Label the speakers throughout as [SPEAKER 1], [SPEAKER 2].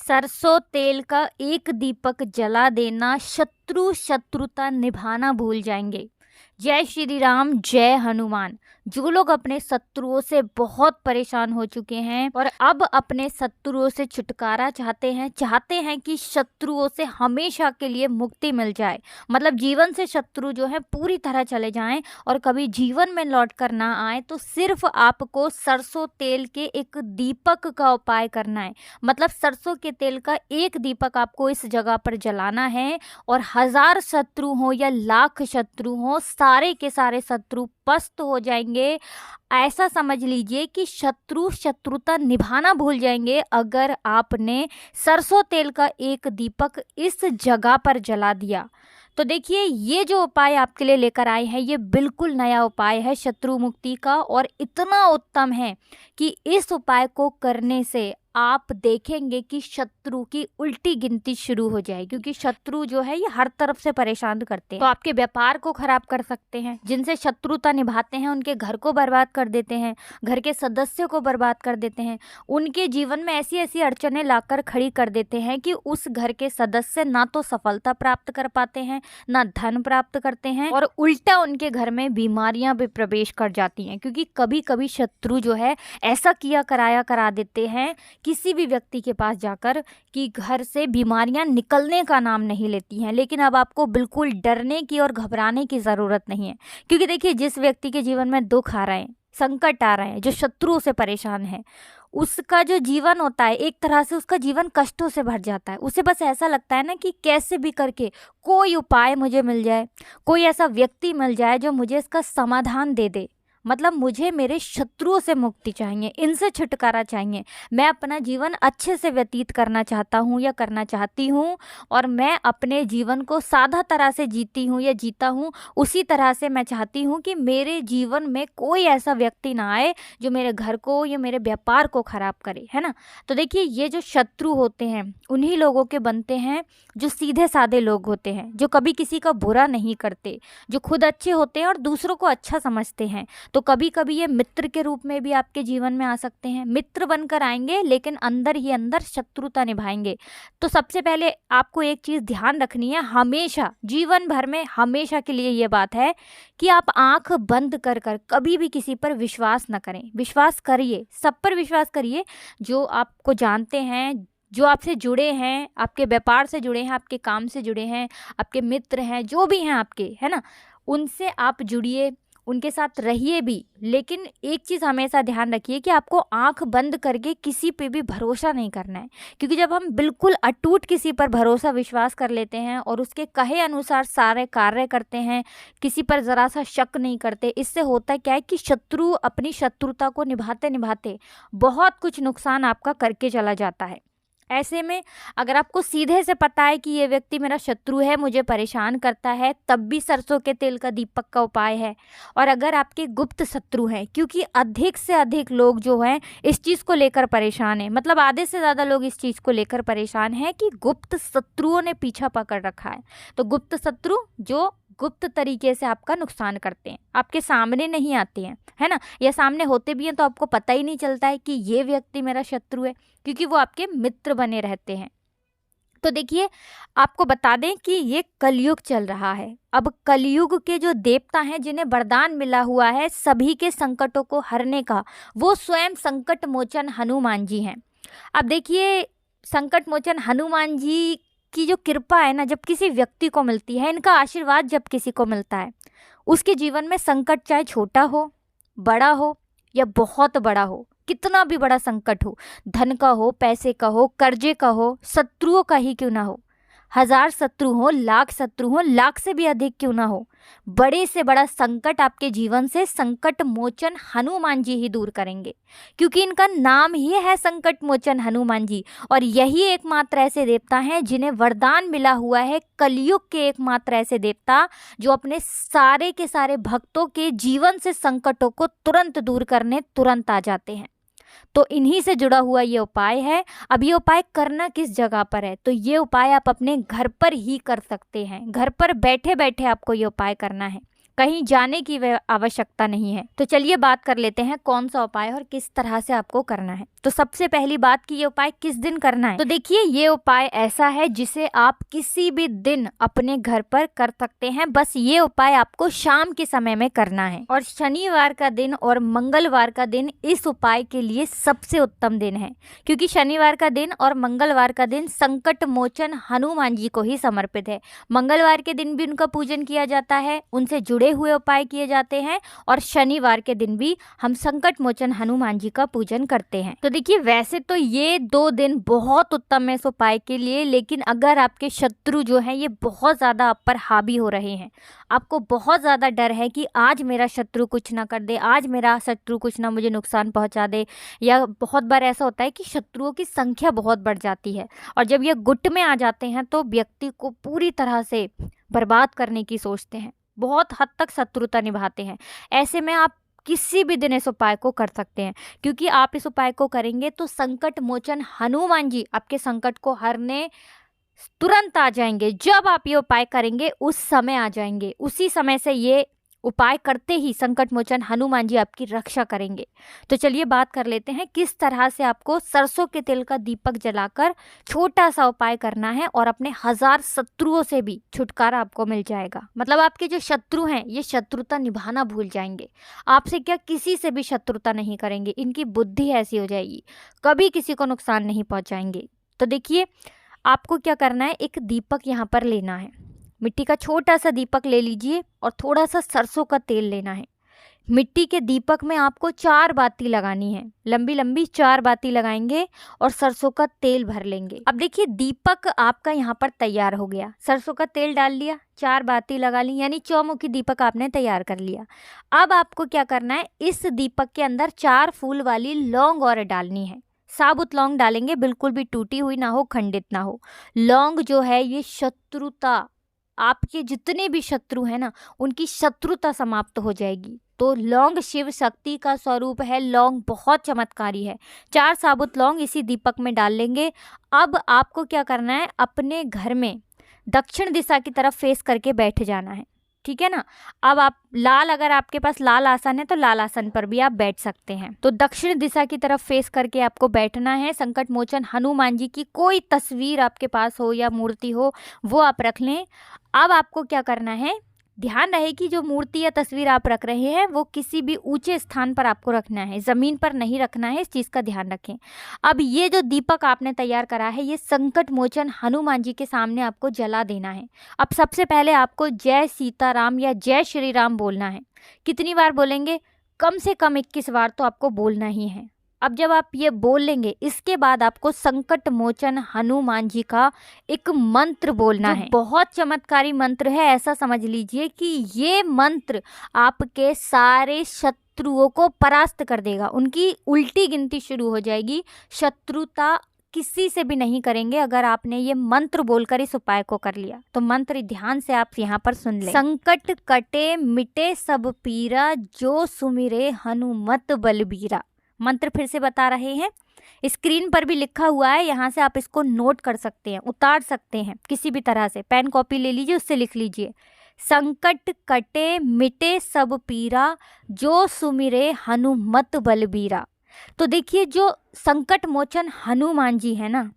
[SPEAKER 1] सरसों तेल का एक दीपक जला देना, शत्रु शत्रुता निभाना भूल जाएंगे। जय श्री राम, जय हनुमान। जो लोग अपने शत्रुओं से बहुत परेशान हो चुके हैं और अब अपने शत्रुओं से छुटकारा चाहते हैं कि शत्रुओं से हमेशा के लिए मुक्ति मिल जाए, मतलब जीवन से शत्रु जो है पूरी तरह चले जाएं और कभी जीवन में लौट कर ना आए, तो सिर्फ आपको सरसों तेल के एक दीपक का उपाय करना है। मतलब सरसों के तेल का एक दीपक आपको इस जगह पर जलाना है और 1000 शत्रु हो या लाख शत्रु हो, सारे के सारे शत्रु पस्त हो जाएंगे। ऐसा समझ लीजिए कि शत्रु शत्रुता निभाना भूल जाएंगे अगर आपने सरसों तेल का एक दीपक इस जगह पर जला दिया। तो देखिए, ये जो उपाय आपके लिए लेकर आए हैं ये बिल्कुल नया उपाय है शत्रु मुक्ति का, और इतना उत्तम है कि इस उपाय को करने से आप देखेंगे कि शत्रु की उल्टी गिनती शुरू हो जाए, क्योंकि शत्रु जो है ये हर तरफ से परेशान करते हैं। तो आपके व्यापार को खराब कर सकते हैं, जिनसे शत्रुता निभाते हैं उनके घर को बर्बाद कर देते हैं, घर के सदस्यों को बर्बाद कर देते हैं, उनके जीवन में ऐसी ऐसी अड़चनें लाकर खड़ी कर देते हैं कि उस घर के सदस्य ना तो सफलता प्राप्त कर पाते हैं, ना धन प्राप्त करते हैं, और उल्टा उनके घर में बीमारियां भी प्रवेश कर जाती हैं। क्योंकि कभी कभी शत्रु जो है ऐसा किया कराया करा देते हैं किसी भी व्यक्ति के पास जाकर कि घर से बीमारियां निकलने का नाम नहीं लेती हैं। लेकिन अब आपको बिल्कुल डरने की और घबराने की ज़रूरत नहीं है, क्योंकि देखिए, जिस व्यक्ति के जीवन में दुख आ रहे हैं, संकट आ रहे हैं, जो शत्रुओं से परेशान है, उसका जो जीवन होता है एक तरह से उसका जीवन कष्टों से भर जाता है। उसे बस ऐसा लगता है ना कि कैसे भी करके कोई उपाय मुझे मिल जाए, कोई ऐसा व्यक्ति मिल जाए जो मुझे इसका समाधान दे दे। मतलब मुझे मेरे शत्रुओं से मुक्ति चाहिए, इनसे छुटकारा चाहिए, मैं अपना जीवन अच्छे से व्यतीत करना चाहता हूँ या करना चाहती हूँ, और मैं अपने जीवन को सादा तरह से जीती हूँ या जीता हूँ उसी तरह से मैं चाहती हूँ कि मेरे जीवन में कोई ऐसा व्यक्ति ना आए जो मेरे घर को या मेरे व्यापार को खराब करे, है ना। तो देखिए, ये जो शत्रु होते हैं उन्हीं लोगों के बनते हैं जो सीधे साधे लोग होते हैं, जो कभी किसी का बुरा नहीं करते, जो खुद अच्छे होते हैं और दूसरों को अच्छा समझते हैं। तो कभी कभी ये मित्र के रूप में भी आपके जीवन में आ सकते हैं, मित्र बनकर आएंगे लेकिन अंदर ही अंदर शत्रुता निभाएंगे। तो सबसे पहले आपको एक चीज़ ध्यान रखनी है, हमेशा जीवन भर में हमेशा के लिए ये बात है कि आप आंख बंद कर कर कभी भी किसी पर विश्वास न करें। विश्वास करिए, सब पर विश्वास करिए, जो आपको जानते हैं, जो आपसे जुड़े हैं, आपके व्यापार से जुड़े हैं, आपके काम से जुड़े हैं, आपके मित्र हैं, जो भी हैं आपके, है ना, उनसे आप जुड़िए, उनके साथ रहिए भी। लेकिन एक चीज़ हमेशा ध्यान रखिए कि आपको आंख बंद करके किसी पे भी भरोसा नहीं करना है, क्योंकि जब हम बिल्कुल अटूट किसी पर भरोसा विश्वास कर लेते हैं और उसके कहे अनुसार सारे कार्य करते हैं, किसी पर ज़रा सा शक नहीं करते, इससे होता क्या है कि शत्रु अपनी शत्रुता को निभाते निभाते बहुत कुछ नुकसान आपका करके चला जाता है। ऐसे में अगर आपको सीधे से पता है कि ये व्यक्ति मेरा शत्रु है, मुझे परेशान करता है, तब भी सरसों के तेल का दीपक का उपाय है। और अगर आपके गुप्त शत्रु हैं, क्योंकि अधिक से अधिक लोग जो हैं इस चीज़ को लेकर परेशान हैं, मतलब आधे से ज़्यादा लोग इस चीज़ को लेकर परेशान हैं कि गुप्त शत्रुओं ने पीछा पकड़ रखा है। तो गुप्त शत्रु जो गुप्त तरीके से आपका नुकसान करते हैं, आपके सामने नहीं आते हैं, है ना, या सामने होते भी हैं तो आपको पता ही नहीं चलता है कि ये व्यक्ति मेरा शत्रु है, क्योंकि वो आपके मित्र बने रहते हैं। तो देखिए, आपको बता दें कि ये कलयुग चल रहा है। अब कलयुग के जो देवता हैं, जिन्हें वरदान मिला हुआ है सभी के संकटों को हरने का, वो स्वयं संकट मोचन हनुमान जी हैं। अब देखिए, संकट मोचन हनुमान जी की जो कृपा है ना, जब किसी व्यक्ति को मिलती है, इनका आशीर्वाद जब किसी को मिलता है, उसके जीवन में संकट चाहे छोटा हो, बड़ा हो या बहुत बड़ा हो, कितना भी बड़ा संकट हो, धन का हो, पैसे का हो, कर्जे का हो, शत्रुओं का ही क्यों ना हो, 1000 शत्रु हो, लाख शत्रु हो, लाख से भी अधिक क्यों ना हो, बड़े से बड़ा संकट आपके जीवन से संकट मोचन हनुमान जी ही दूर करेंगे, क्योंकि इनका नाम ही है संकट मोचन हनुमान जी। और यही एकमात्र ऐसे देवता हैं जिन्हें वरदान मिला हुआ है, कलयुग के एकमात्र ऐसे देवता जो अपने सारे के सारे भक्तों के जीवन से संकटों को तुरंत दूर करने तुरंत आ जाते हैं। तो इन्हीं से जुड़ा हुआ ये उपाय है। अब ये उपाय करना किस जगह पर है, तो ये उपाय आप अपने घर पर ही कर सकते हैं। घर पर बैठे बैठे आपको ये उपाय करना है। कहीं जाने की आवश्यकता नहीं है। तो चलिए बात कर लेते हैं कौन सा उपाय और किस तरह से आपको करना है। तो सबसे पहली बात कि ये उपाय किस दिन करना है। तो देखिए ये उपाय ऐसा है जिसे आप किसी भी दिन अपने घर पर कर सकते हैं। बस ये उपाय आपको शाम के समय में करना है और शनिवार का दिन और मंगलवार का दिन इस उपाय के लिए सबसे उत्तम दिन है, क्योंकि शनिवार का दिन और मंगलवार का दिन संकट मोचन हनुमान जी को ही समर्पित है। मंगलवार के दिन भी उनका पूजन किया जाता है, उनसे जुड़े हुए उपाय किए जाते हैं और शनिवार के दिन भी हम संकट मोचन हनुमान जी का पूजन करते हैं। तो देखिए वैसे तो ये 2 दिन बहुत उत्तम है इस उपाय के लिए, लेकिन अगर आपके शत्रु जो हैं ये बहुत ज़्यादा आप पर हावी हो रहे हैं, आपको बहुत ज़्यादा डर है कि आज मेरा शत्रु कुछ ना कर दे, आज मेरा शत्रु कुछ ना मुझे नुकसान पहुंचा दे, या बहुत बार ऐसा होता है कि शत्रुओं की संख्या बहुत बढ़ जाती है और जब ये गुट में आ जाते हैं तो व्यक्ति को पूरी तरह से बर्बाद करने की सोचते हैं, बहुत हद तक शत्रुता निभाते हैं। ऐसे में आप किसी भी दिन इस उपाय को कर सकते हैं, क्योंकि आप इस उपाय को करेंगे तो संकट मोचन हनुमान जी आपके संकट को हरने तुरंत आ जाएंगे। जब आप ये उपाय करेंगे उस समय आ जाएंगे, उसी समय से ये उपाय करते ही संकट मोचन हनुमान जी आपकी रक्षा करेंगे। तो चलिए बात कर लेते हैं किस तरह से आपको सरसों के तेल का दीपक जलाकर छोटा सा उपाय करना है और अपने 1000 शत्रुओं से भी छुटकारा आपको मिल जाएगा। मतलब आपके जो शत्रु हैं ये शत्रुता निभाना भूल जाएंगे, आपसे क्या किसी से भी शत्रुता नहीं करेंगे, इनकी बुद्धि ऐसी हो जाएगी, कभी किसी को नुकसान नहीं पहुंचाएंगे। तो देखिए आपको क्या करना है, एक दीपक यहाँ पर लेना है, मिट्टी का छोटा सा दीपक ले लीजिए और थोड़ा सा सरसों का तेल लेना है। मिट्टी के दीपक में आपको 4 बाती लगानी है, लंबी लंबी 4 बाती लगाएंगे और सरसों का तेल भर लेंगे। अब देखिए दीपक आपका यहाँ पर तैयार हो गया, सरसों का तेल डाल लिया, 4 बाती लगा ली, यानी चौमुखी दीपक आपने तैयार कर लिया। अब आपको क्या करना है, इस दीपक के अंदर 4 फूल वाली लौंग और डालनी है। साबुत लौंग डालेंगे, बिल्कुल भी टूटी हुई ना हो, खंडित ना हो। लौंग जो है ये शत्रुता, आपके जितने भी शत्रु हैं ना उनकी शत्रुता समाप्त हो जाएगी। तो लौंग शिव शक्ति का स्वरूप है, लौंग बहुत चमत्कारी है। 4 साबुत लौंग इसी दीपक में डाल लेंगे। अब आपको क्या करना है, अपने घर में दक्षिण दिशा की तरफ फेस करके बैठ जाना है, ठीक है ना। अब आप अगर आपके पास लाल आसन है तो लाल आसन पर भी आप बैठ सकते हैं। तो दक्षिण दिशा की तरफ फेस करके आपको बैठना है। संकट मोचन हनुमान जी की कोई तस्वीर आपके पास हो या मूर्ति हो वो आप रख लें। अब आपको क्या करना है, ध्यान रहे कि जो मूर्ति या तस्वीर आप रख रहे हैं वो किसी भी ऊंचे स्थान पर आपको रखना है, ज़मीन पर नहीं रखना है, इस चीज़ का ध्यान रखें। अब ये जो दीपक आपने तैयार करा है ये संकट मोचन हनुमान जी के सामने आपको जला देना है। अब सबसे पहले आपको जय सीताराम या जय श्री राम बोलना है। कितनी बार बोलेंगे, कम से कम 21 बार तो आपको बोलना ही है। अब जब आप ये बोल लेंगे इसके बाद आपको संकट मोचन हनुमान जी का एक मंत्र बोलना है। बहुत चमत्कारी मंत्र है, ऐसा समझ लीजिए कि ये मंत्र आपके सारे शत्रुओं को परास्त कर देगा, उनकी उल्टी गिनती शुरू हो जाएगी, शत्रुता किसी से भी नहीं करेंगे अगर आपने ये मंत्र बोलकर इस उपाय को कर लिया। तो मंत्र ध्यान से आप यहाँ पर सुन लें। संकट कटे मिटे सब पीरा, जो सुमिरे हनुमत बलबीरा। मंत्र फिर से बता रहे हैं, स्क्रीन पर भी लिखा हुआ है, यहाँ से आप इसको नोट कर सकते हैं, उतार सकते हैं किसी भी तरह से, पेन कॉपी ले लीजिए, उससे लिख लीजिए। संकट कटे मिटे सब पीरा, जो सुमिरे हनुमत बलबीरा। तो देखिए जो संकट मोचन हनुमान जी है ना,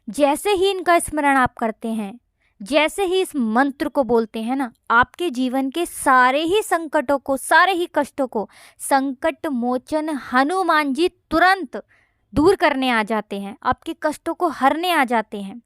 [SPEAKER 1] जैसे ही इनका स्मरण आप करते हैं, जैसे ही इस मंत्र को बोलते हैं ना, आपके जीवन के सारे ही संकटों को, सारे ही कष्टों को संकट मोचन हनुमान जी तुरंत दूर करने आ जाते हैं, आपके कष्टों को हरने आ जाते हैं।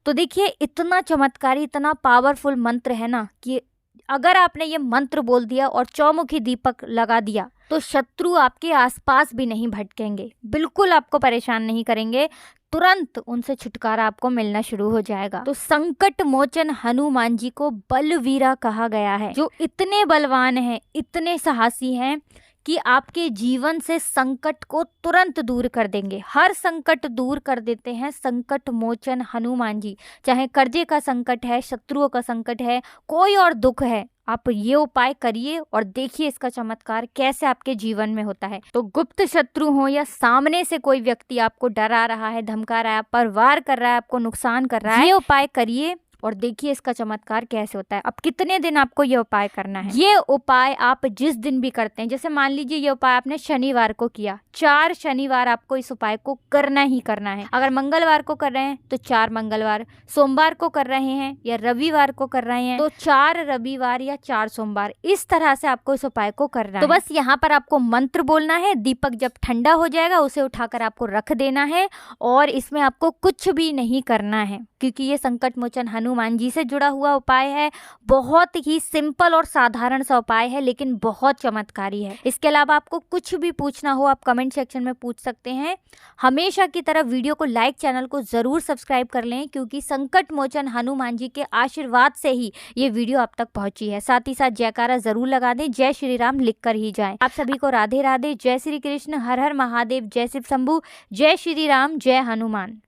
[SPEAKER 1] तो देखिए इतना चमत्कारी, इतना पावरफुल मंत्र है ना कि अगर आपने ये मंत्र बोल दिया और चौमुखी दीपक लगा दिया तो शत्रु आपके आसपास भी नहीं भटकेंगे, बिल्कुल आपको परेशान नहीं करेंगे, तुरंत उनसे छुटकारा आपको मिलना शुरू हो जाएगा। तो संकट मोचन हनुमान जी को बलवीरा कहा गया है, जो इतने बलवान हैं, इतने साहसी हैं कि आपके जीवन से संकट को तुरंत दूर कर देंगे। हर संकट दूर कर देते हैं संकट मोचन हनुमान जी। चाहे कर्जे का संकट है, शत्रुओं का संकट है, कोई और दुख है, आप ये उपाय करिए और देखिए इसका चमत्कार कैसे आपके जीवन में होता है। तो गुप्त शत्रु हो या सामने से कोई व्यक्ति आपको डरा रहा है, धमका रहा है, आप पर वार कर रहा है, आपको नुकसान कर रहा है, ये उपाय करिए और देखिए इसका चमत्कार कैसे होता है। अब कितने दिन आपको ये उपाय करना है। ये उपाय आप जिस दिन भी करते हैं, जैसे मान लीजिए ये उपाय आपने शनिवार को किया, 4 शनिवार आपको इस उपाय को करना ही करना है। अगर मंगलवार को कर रहे हैं तो 4 मंगलवार, सोमवार को कर रहे हैं या रविवार को कर रहे हैं तो 4 रविवार या 4 सोमवार, इस तरह से आपको इस उपाय को करना है। तो बस यहाँ पर आपको मंत्र बोलना है, दीपक जब ठंडा हो जाएगा उसे उठाकर आपको रख देना है और इसमें आपको कुछ भी नहीं करना है, क्योंकि ये संकट मोचन हनुमान जी से जुड़ा हुआ उपाय है। बहुत ही सिंपल और साधारण सा उपाय है, लेकिन बहुत चमत्कारी है। इसके अलावा आपको कुछ भी पूछना हो आप कमेंट सेक्शन में पूछ सकते हैं। हमेशा की तरह वीडियो को लाइक, चैनल को जरूर सब्सक्राइब कर लें, क्योंकि संकट मोचन हनुमान जी के आशीर्वाद से ही ये वीडियो आप तक पहुंची है। साथ ही साथ जयकारा जरूर लगा दें, जय श्री राम लिख कर ही जाए। आप सभी को राधे राधे, जय श्री कृष्ण, हर हर महादेव, जय शिव शंभू, जय श्री राम, जय हनुमान।